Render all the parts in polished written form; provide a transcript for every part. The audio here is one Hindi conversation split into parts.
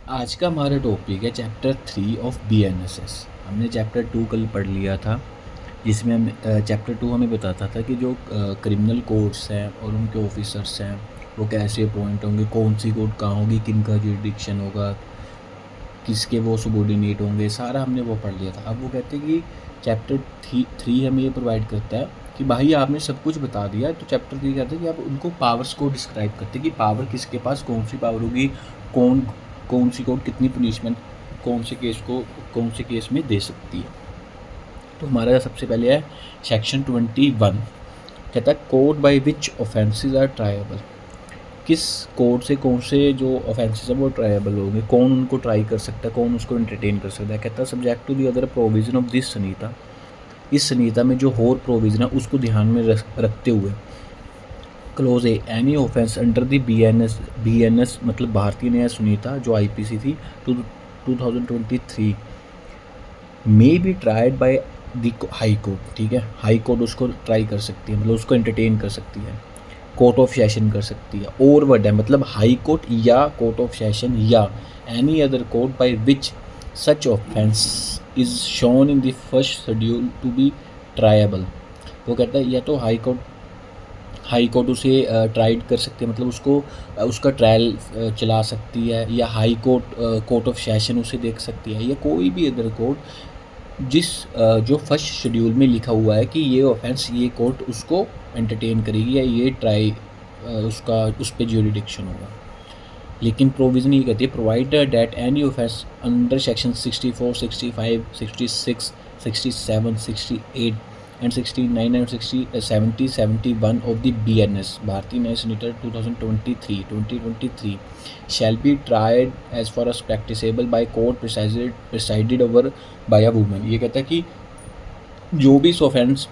आज का हमारा टॉपिक है चैप्टर 3 ऑफ BNSS। हमने चैप्टर 2 कल पढ़ लिया था, जिसमें हम चैप्टर 2 हमें बताता था कि जो क्रिमिनल कोर्ट्स हैं और उनके ऑफिसर्स हैं वो कैसे अपॉइंट होंगे, कौन सी कोर्ट कहाँ होगी, किन का जुरिडिक्शन होगा, किसके वो सबॉर्डिनेट होंगे, सारा हमने वो पढ़ लिया था। अब वो कहते हैं कि चैप्टर 3 हमें ये प्रोवाइड करता है कि भाई आपने सब कुछ बता दिया, तो चैप्टर 3 कहते हैं कि आप उनको पावर्स को डिस्क्राइब करते हैं कि पावर किसके पास कौन सी पावर होगी, कौन कौन सी कोर्ट कितनी पनिशमेंट कौन से केस को कौन से केस में दे सकती है। तो हमारा सबसे पहले है सेक्शन 21, कहता है court by which offences are triable. किस कोर्ट से कौन से जो ऑफेंसेस है वो ट्रायबल होंगे, कौन उनको ट्राई कर सकता है, कौन उसको एंटरटेन कर सकता है। कहता है subject to the other provision of this संहिता। इस संहिता में जो और प्रोविजन है उसको ध्यान में रखते हुए close A any offence under the BNS मतलब भारतीय न्याय संहिता जो IPC थी 2023 मे be tried by the high court. ठीक है, हाई कोर्ट उसको ट्राई कर सकती है, मतलब उसको एंटरटेन कर सकती है, कोर्ट ऑफ सेशन कर सकती है। और वर्ड है मतलब हाई कोर्ट या कोर्ट ऑफ सेशन या any other court by which such offence is shown in the first schedule to be triable. वो कहता है या तो हाई कोर्ट उसे ट्राइड कर सकती है, मतलब उसको उसका ट्रायल चला सकती है, या high court court of session उसे देख सकती है, या कोई भी अदर कोर्ट जिस जो फर्स्ट शेड्यूल में लिखा हुआ है कि ये ऑफेंस ये कोर्ट उसको एंटरटेन करेगी या ये ट्राई उसका उस पर ज्यूरिडिक्शन होगा। लेकिन प्रोविज़न ये कहती है provided that any offence under section 64, 65, 66, 67, 68 and 69 and 70, 71 of the BNS भारतीय न्याय संहिता 2023 shall be tried as far as practicable by court presided over by a woman। ये कहता है कि जो भी इस ऑफेंस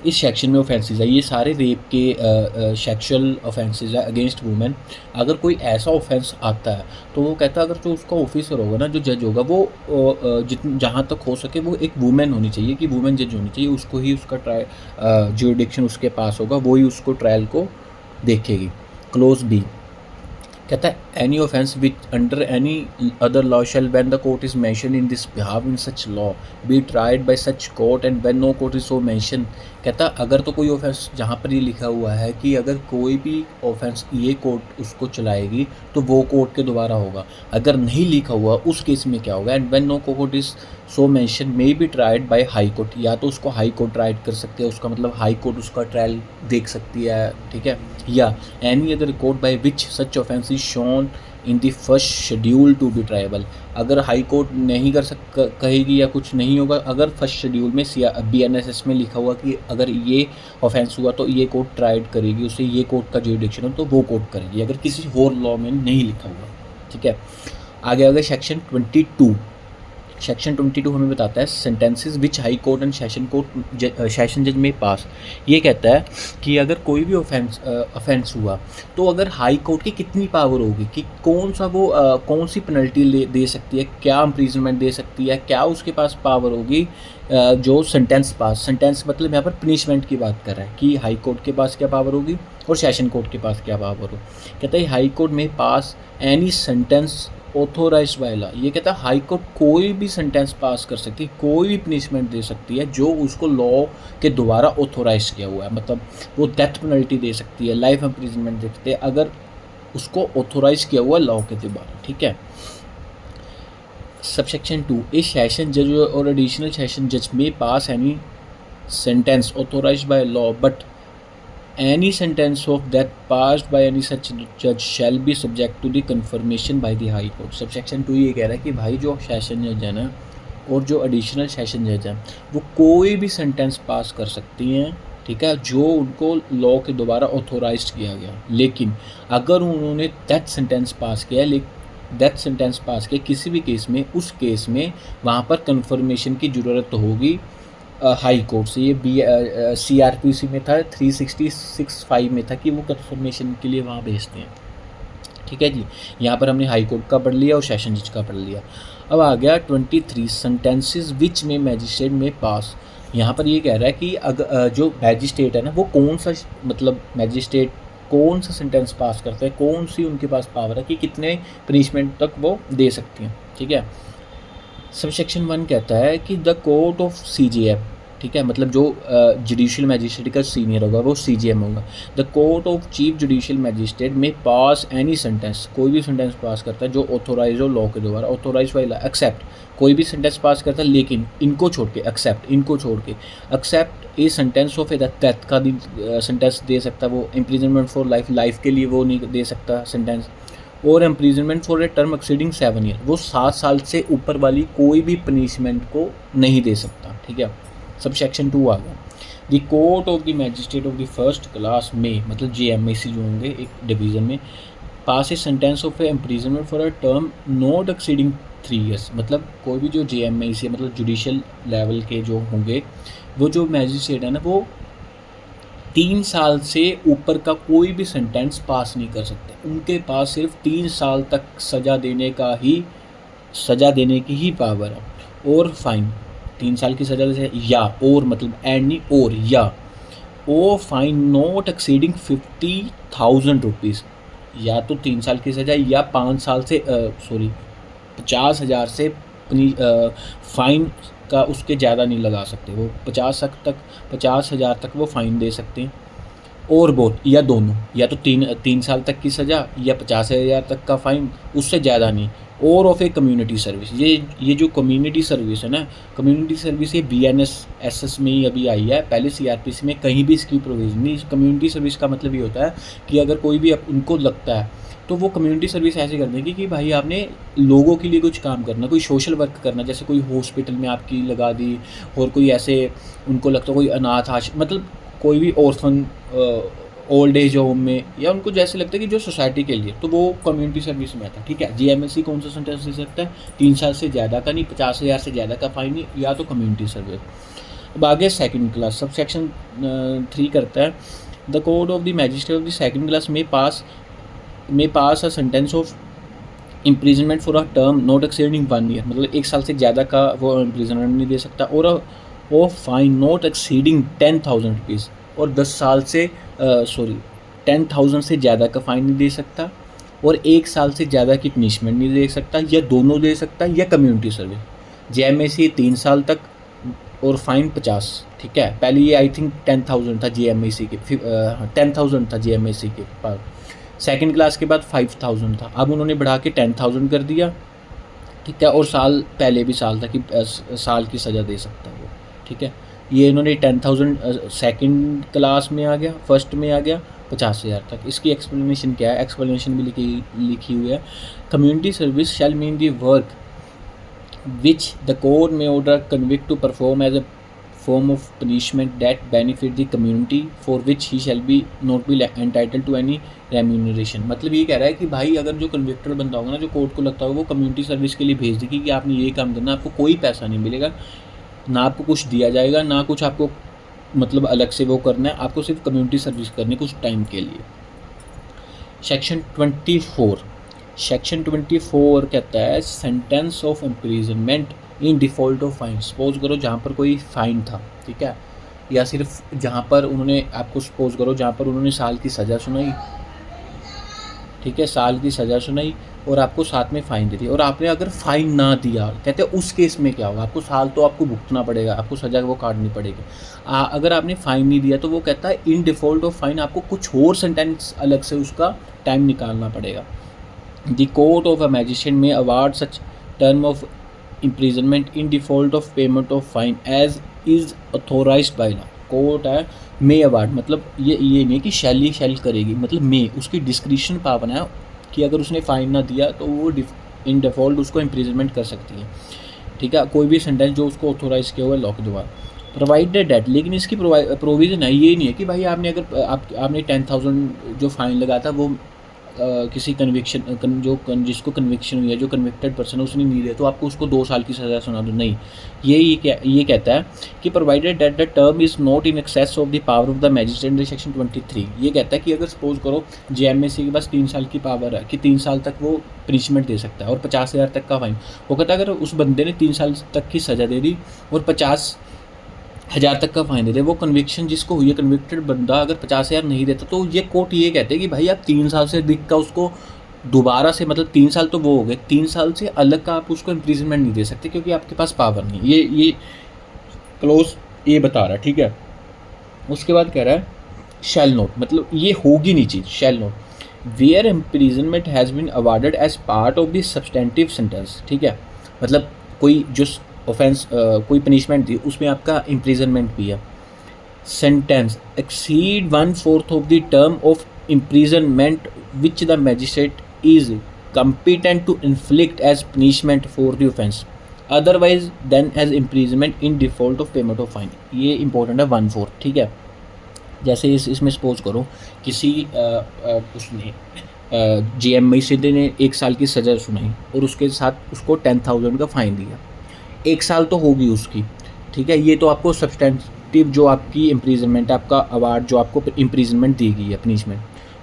इस सेक्शन में ऑफेंसेस है ये सारे रेप के सेक्सुअल ऑफेंसेस है अगेंस्ट वुमेन। अगर कोई ऐसा ऑफेंस आता है तो वो कहता है अगर जो उसका ऑफिसर होगा ना, जो जज होगा, वो जहाँ तक हो सके वो एक वुमेन होनी चाहिए, कि वुमेन जज होनी चाहिए, उसको ही उसका ज्यूरिडिक्शन उसके पास होगा, वो ही उसको ट्रायल को देखेगी। क्लोज बी कहता है any offence which under any other law shall when the court is mention in this behalf in such law be tried by such court and when no court is so mention. कहता अगर तो कोई ऑफेंस जहाँ पर ये लिखा हुआ है कि अगर कोई भी ऑफेंस ये कोर्ट उसको चलाएगी तो वो कोर्ट के द्वारा होगा, अगर नहीं लिखा हुआ उस केस में क्या होगा, and when no court is so mention may be tried by high court, या तो उसको हाई कोर्ट ट्राइड कर सकते हैं, उसका मतलब हाई कोर्ट उसका ट्रायल देख सकती है। ठीक है, या any other court by which such offence is shown in the first schedule to be triable. अगर हाई कोर्ट नहीं कहेगी या कुछ नहीं होगा, अगर फर्स्ट शेड्यूल में BNSS में लिखा हुआ कि अगर ये ऑफेंस हुआ तो ये कोर्ट ट्राइड करेगी, उसे ये कोर्ट का ज्यूरिडिक्शन हो तो वो कोर्ट करेगी, अगर किसी और लॉ में नहीं लिखा हुआ। ठीक है, आगे सेक्शन 22। सेक्शन 22 हमें बताता है sentences which high court and session जज में पास। ये कहता है कि अगर कोई भी ऑफेंस हुआ तो अगर हाई कोर्ट की कितनी पावर होगी, कि कौन सा वो कौन सी पेनल्टी दे सकती है, क्या इम्प्रीजनमेंट दे सकती है, क्या उसके पास पावर होगी जो सेंटेंस मतलब यहाँ पर पनिशमेंट की बात कर रहा है कि हाई कोर्ट के पास क्या पावर होगी और सेशन कोर्ट के पास क्या पावर हो। कहता है high court may pass any sentence authorise by law. ये कहता है हाई कोर्ट कोई भी सेंटेंस पास कर सकती है, कोई भी पनिशमेंट दे सकती है जो उसको लॉ के द्वारा ऑथोराइज किया हुआ है, मतलब वो डेथ पेनल्टी दे सकती है, लाइफ इम्प्रिजनमेंट दे सकती है, अगर उसको ऑथोराइज किया हुआ लॉ के द्वारा। ठीक है, सबसेक्शन 2 ए सेशन जज और एडिशनल सेशन जज may pass any sentence authorise by law but any sentence of death passed by any such judge shall be subject to the confirmation by the high court। Subsection 2 ये कह रहा है कि भाई जो सेशन जज है ना और जो एडिशनल सेशन जज है वो कोई भी सेंटेंस पास कर सकती हैं, ठीक है, जो उनको लॉ के द्वारा ऑथोराइज किया गया, लेकिन अगर उन्होंने डेथ सेंटेंस पास किया किसी भी केस में, उस केस में वहाँ पर कन्फर्मेशन की ज़रूरत होगी हाई कोर्ट से। ये CRPC में था 366(5) में था कि वो कन्फर्मेशन के लिए वहाँ भेजते हैं। ठीक है जी, यहाँ पर हमने हाई कोर्ट का पढ़ लिया और सेशन जज का पढ़ लिया। अब आ गया 23 सेंटेंसेस विच में मैजिस्ट्रेट में पास। यहाँ पर ये कह रहा है कि अगर जो मैजिस्ट्रेट है ना वो कौन सा मतलब मैजिस्ट्रेट कौन सा सेंटेंस पास करते हैं, कौन सी उनके पास पावर है कि कितने पनिशमेंट तक वो दे सकती हैं, ठीक है। सबसेक्शन 1 कहता है कि द कोर्ट ऑफ CJM, ठीक है, मतलब जो जुडिशियल मैजिस्ट्रेट का सीनियर होगा वो CJM होगा। The court of chief judicial magistrate में पास एनी सेंटेंस, कोई भी सेंटेंस पास करता है जो ऑथोराइज हो लॉ के द्वारा, ऑथोराइज वाला एक्सेप्ट, कोई भी सेंटेंस पास करता है लेकिन इनको छोड़ के, एक्सेप्ट इनको छोड़ के, except a sentence of a death का सेंटेंस दे सकता है वो, इम्प्रिजनमेंट फॉर लाइफ, लाइफ के लिए वो नहीं दे सकता सेंटेंस, और imprisonment for a term exceeding 7 year, वो 7 साल से ऊपर वाली कोई भी पनिशमेंट को नहीं दे सकता, ठीक है। सब सेक्शन 2 आ गया। The court of the magistrate of the first class may, मतलब JMAC जो होंगे एक डिवीज़न में, pass a sentence of a imprisonment for a term not exceeding 3 years, मतलब कोई भी जो JMAC मतलब जुडिशल लेवल के जो होंगे, वो जो मैजिस्ट्रेट है ना वो 3 साल से ऊपर का कोई भी सेंटेंस पास नहीं कर सकते, उनके पास सिर्फ 3 साल तक सज़ा देने की ही पावर है। और फाइन, 3 साल की सज़ा जैसे, या और मतलब एंड नहीं, और या ओ फाइन नॉट एक्सीडिंग 50,000 रुपीज़, या तो 3 साल की सज़ा या 5 साल से 50,000 से फ़ाइन का उसके ज़्यादा नहीं लगा सकते, वो 50,000 तक वो फ़ाइन दे सकते हैं। और बहुत, या दोनों, या तो 3 साल तक की सज़ा या 50,000 तक का फ़ाइन, उससे ज़्यादा नहीं। और ऑफ ए कम्युनिटी सर्विस, ये जो कम्युनिटी सर्विस है ना, कम्युनिटी सर्विस ये BNSS में ही अभी आई है, पहले CRPC में कहीं भी इसकी प्रोविज़न नहीं। कम्युनिटी सर्विस का मतलब ये होता है कि अगर कोई भी उनको लगता है तो वो कम्युनिटी सर्विस ऐसे कर देंगे कि भाई आपने लोगों के लिए कुछ काम करना, कोई सोशल वर्क करना, जैसे कोई हॉस्पिटल में आपकी लगा दी, और कोई ऐसे उनको लगता है कोई अनाथ आश्रम, मतलब कोई भी ऑर्फन ओल्ड एज होम में, या उनको जैसे लगता है कि जो सोसाइटी के लिए, तो वो कम्युनिटी सर्विस में आता है, ठीक है। JMAC कौन सा सेंटेंस दे सकता है, 3 साल से ज़्यादा का नहीं, 50,000 से ज़्यादा का फाइन नहीं, या तो कम्युनिटी सर्विस। अब आगे सेकंड क्लास, सब सेक्शन 3 करता है the court of the magistrate of the second class may pass a sentence of imprisonment for a term not exceeding 1 year, मतलब 1 साल से ज़्यादा का वो इम्प्रिजनमेंट नहीं दे सकता, और फाइन नॉट एक्सीडिंग 10,000 रुपीज़, और 10 साल से 10,000 से ज़्यादा का फ़ाइन नहीं दे सकता, और 1 साल से ज़्यादा की पनिशमेंट नहीं दे सकता, या दोनों दे सकता, या कम्युनिटी सर्विस। JMAC 3 साल तक और फाइन 50, ठीक है। पहले ये आई थिंक 10,000 था JMAC के, 10,000 था JMAC के पास, सेकंड क्लास के बाद 5,000 था, अब उन्होंने बढ़ा के 10,000 कर दिया, ठीक है। और साल पहले भी साल था कि साल की सज़ा दे सकता है वो, ठीक है। ये इन्होंने 10,000 सेकंड क्लास में आ गया, फर्स्ट में आ गया 50,000 तक। इसकी एक्सप्लेनेशन क्या है, एक्सप्लेनेशन भी लिखी हुई है। Community service shall mean the work which the court may order convict to perform as a form of punishment that benefit the community for which he shall be not be entitled to any remuneration। मतलब ये कह रहा है कि भाई अगर जो कन्विक्टेड बंदा होगा ना, जो कोर्ट को लगता होगा, वो कम्युनिटी सर्विस के लिए भेज देगी कि आपने ये काम करना, आपको कोई पैसा नहीं मिलेगा, ना आपको कुछ दिया जाएगा, ना कुछ आपको मतलब अलग से वो करना है, आपको सिर्फ कम्युनिटी सर्विस करनी कुछ टाइम के लिए। सेक्शन 24 कहता है sentence of imprisonment in default of fine. Suppose करो जहाँ पर कोई फ़ाइन था, ठीक है, या सिर्फ जहाँ पर उन्होंने आपको, सपोज करो जहाँ पर उन्होंने साल की सज़ा सुनाई, ठीक है, साल की सज़ा सुनाई और आपको साथ में फ़ाइन दे दी, और आपने अगर फ़ाइन ना दिया, कहते हैं उस केस में क्या होगा, आपको साल तो आपको भुगतना पड़ेगा, आपको सज़ा वो काटनी पड़ेगी। अगर आपने फ़ाइन नहीं दिया तो वो कहता है इन डिफ़ॉल्ट ऑफ फाइन आपको कुछ और सेंटेंस अलग से उसका टाइम निकालना पड़ेगा। The court of a magistrate may award such term of imprisonment in default of payment of fine as is authorized by law। Court है मे अवार्ड, मतलब ये नहीं है कि शैल करेगी, मतलब मे उसकी डिस्क्रिशन पावर है कि अगर उसने फ़ाइन ना दिया तो वो इन डिफ़ॉल्ट उसको इम्प्रिजनमेंट कर सकती है, ठीक है, कोई भी सेंटेंस जो उसको ऑथोराइज किया हुआ है लॉ के द्वारा। प्रोवाइडेड डेट, लेकिन इसकी प्रोविज़न है, ये नहीं है कि भाई आपने अगर आपने 10,000 जो फ़ाइन लगा था वो किसी जिसको कन्विक्शन हुई है, जो कन्विक्टेड पर्सन है उसने नहीं दिया तो आपको उसको 2 साल की सज़ा सुना दो, नहीं। ये कहता है कि provided that the term is not in excess of the power of the magistrate. Section 23 ये कहता है कि अगर सपोज करो JMAC के पास 3 साल की पावर है कि 3 साल तक वो पनिशमेंट दे सकता है और 50,000 तक का फाइन, वो कहता है अगर उस बंदे ने 3 साल तक की सज़ा दे दी और 50 1000 तक का फाइन देते हैं। वो कन्विक्शन जिसको हुई है, कन्विक्टेड बंदा अगर 50,000 नहीं देता तो ये कोर्ट ये कहते हैं कि भाई आप 3 साल से अधिक का उसको दोबारा से, मतलब 3 साल तो वो हो गए, 3 साल से अलग का आप उसको इम्प्रिजनमेंट नहीं दे सकते क्योंकि आपके पास पावर नहीं। ये क्लोज ये बता रहा है, ठीक है। उसके बाद कह रहा है शैल नोट, मतलब ये होगी नहीं चीज़, shall not where imprisonment has been awarded as part of the substantive sentence, ठीक है। मतलब कोई जो ऑफेंस कोई पनिशमेंट थी उसमें आपका इम्प्रिजनमेंट भी है। Sentence exceed 1/4 of the term of imprisonment which the magistrate is competent to inflict as punishment for the offence otherwise than as imprisonment in default of payment of fine। ये इंपॉर्टेंट है 1/4, ठीक है। जैसे इसमें सपोज करो किसी उसने GMI सिद्धि ने 1 साल की सज़ा सुनाई और उसके साथ उसको 10,000 का फ़ाइन दिया, 1 साल तो होगी उसकी, ठीक है। ये तो आपको सब्सटेंटिव जो आपकी इम्प्रिजनमेंट, आपका अवार्ड जो आपको इम्प्रिजनमेंट दी गई है, पनिशमेंट,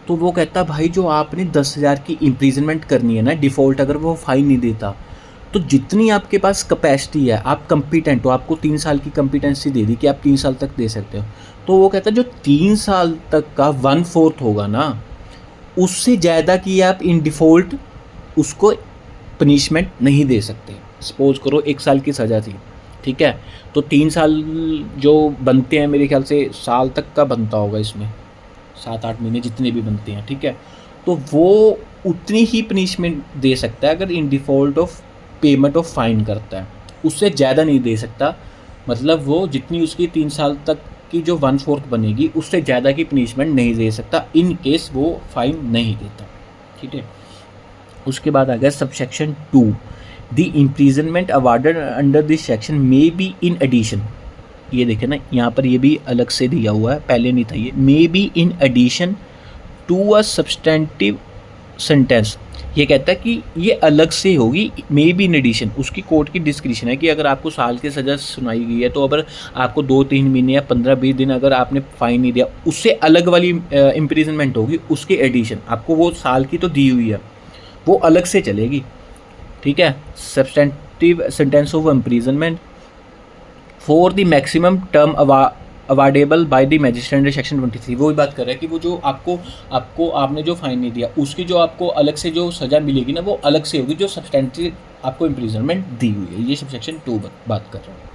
तो वो कहता भाई जो आपने 10,000 की इम्प्रिजनमेंट करनी है ना, डिफ़ॉल्ट अगर वो फ़ाइन नहीं देता, तो जितनी आपके पास कैपेसिटी है, आप कंपिटेंट हो, आपको 3 साल की कंपिटेंसी दे दी कि आप 3 साल तक दे सकते हो, तो वो कहता है जो 3 साल तक का 1/4 होगा ना, उससे ज़्यादा की आप इन डिफ़ॉल्ट उसको पनिशमेंट नहीं दे सकते। सपोज करो 1 साल की सज़ा थी, ठीक है, तो 3 साल जो बनते हैं मेरे ख्याल से साल तक का बनता होगा इसमें, 7-8 महीने जितने भी बनते हैं, ठीक है। तो वो उतनी ही पनिशमेंट दे सकता है अगर in default of payment of fine करता है, उससे ज़्यादा नहीं दे सकता। मतलब वो जितनी उसकी 3 साल तक की जो 1/4 बनेगी उससे ज़्यादा की पनिशमेंट नहीं दे सकता इन केस वो फ़ाइन नहीं देता, ठीक है। उसके बाद आ गया subsection 2, the imprisonment awarded under this section may be in addition. ये देखें ना, यहाँ पर ये भी अलग से दिया हुआ है, पहले नहीं था ये, may be in addition to a substantive sentence. ये कहता है कि ये अलग से होगी, मे बी इन एडिशन, उसकी कोर्ट की डिस्क्रिप्शन है कि अगर आपको साल की सज़ा सुनाई गई है तो अगर आपको 2-3 महीने या 15-20 दिन अगर आपने फ़ाइन नहीं दिया, उससे अलग वाली इम्प्रिजनमेंट होगी, उसके एडिशन आपको वो साल की तो दी हुई है, वो अलग से चलेगी, ठीक है। Substantive sentence of imprisonment for the maximum term awardable by the magistrate under section 23। वही बात कर रहा है कि वो जो आपको आपने जो फाइन नहीं दिया उसकी जो आपको अलग से जो सज़ा मिलेगी ना, वो अलग से होगी जो सब्सटेंटिव आपको इम्प्रिजनमेंट दी हुई है। ये सब सेक्शन 2 बात कर रहा है।